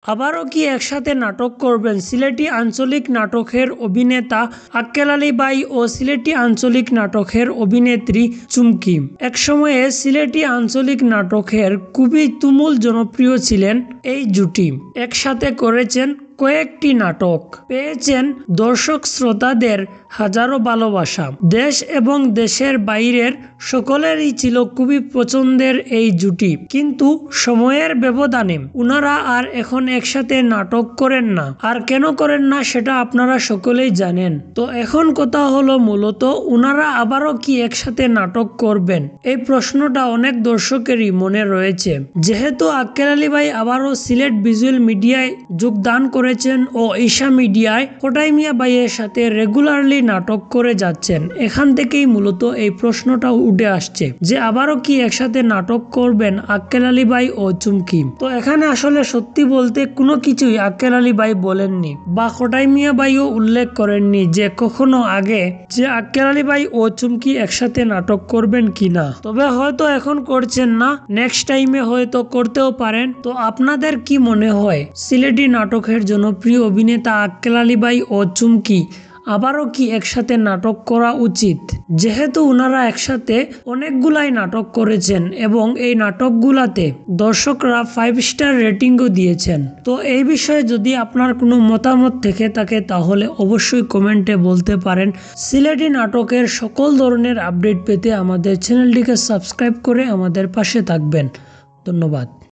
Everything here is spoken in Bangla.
আবারও কি একসাথে নাটক করবেন সিলেটি আঞ্চলিক নাটকের অভিনেতা আক্কেল আলী ভাই ও সিলেটি আঞ্চলিক নাটকের অভিনেত্রী চুমকি। একসময়ে সিলেটি আঞ্চলিক নাটকের খুবই তুমুল জনপ্রিয় ছিলেন এই জুটি। একসাথে করেছেন কয়েকটি নাটক, পেয়েছেন দর্শক শ্রোতাদের হাজারো ভালোবাসা। দেশ এবং দেশের বাইরের সকলেরই ছিল খুবই পছন্দের এই জুটি, কিন্তু সময়ের ব্যবধানে উনারা আর এখন একসাথে নাটক করেন না। আর কেন করেন না সেটা আপনারা সকলেই জানেন। তো এখন কথা হলো মূলত উনারা আবারও কি একসাথে নাটক করবেন, এই প্রশ্নটা অনেক দর্শকেরই মনে রয়েছে। যেহেতু আক্কেল আলী ভাই আবারও সিলেট ভিজুয়াল মিডিয়ায় যোগদান করেছেন ও ঈশা মিডিয়ায় কোটাই মিয়া ভাইয়ের সাথে রেগুলারলি নাটক করে যাচ্ছেন, এখান থেকেই মূলত এই প্রশ্নটা উঠে আসছে যে আবারও কি একসাথে নাটক করবেন আক্কেল আলী ভাই ও চুমকি। তো এখানে আসলে সত্যি বলতে কোনো কিছুই আক্কেল আলী ভাই বলেননি বা কোটাই মিয়া ভাইও উল্লেখ করেননি যে কখনো আগে যে আক্কেল আলী ভাই ও চুমকি একসাথে নাটক করবেন কিনা। তবে হয়তো এখন করছেন না, নেক্সট টাইমে হয়তো করতেও পারেন। তো আপনাদের কি মনে হয় সিলেটি নাটকের জনপ্রিয় অভিনেতা আক্কেল আলী ভাই ও চুমকি আবারও কি একসাথে নাটক করা উচিত? যেহেতু ওনারা একসাথে অনেকগুলাই নাটক করেছেন এবং এই নাটকগুলাতে দর্শকরা 5 স্টার রেটিংও দিয়েছেন। তো এই বিষয়ে যদি আপনার কোনো মতামত থেকে থাকে তাহলে অবশ্যই কমেন্টে বলতে পারেন। সিলেটি নাটকের সকল ধরনের আপডেট পেতে আমাদের চ্যানেলটিকে সাবস্ক্রাইব করে আমাদের পাশে থাকবেন। ধন্যবাদ।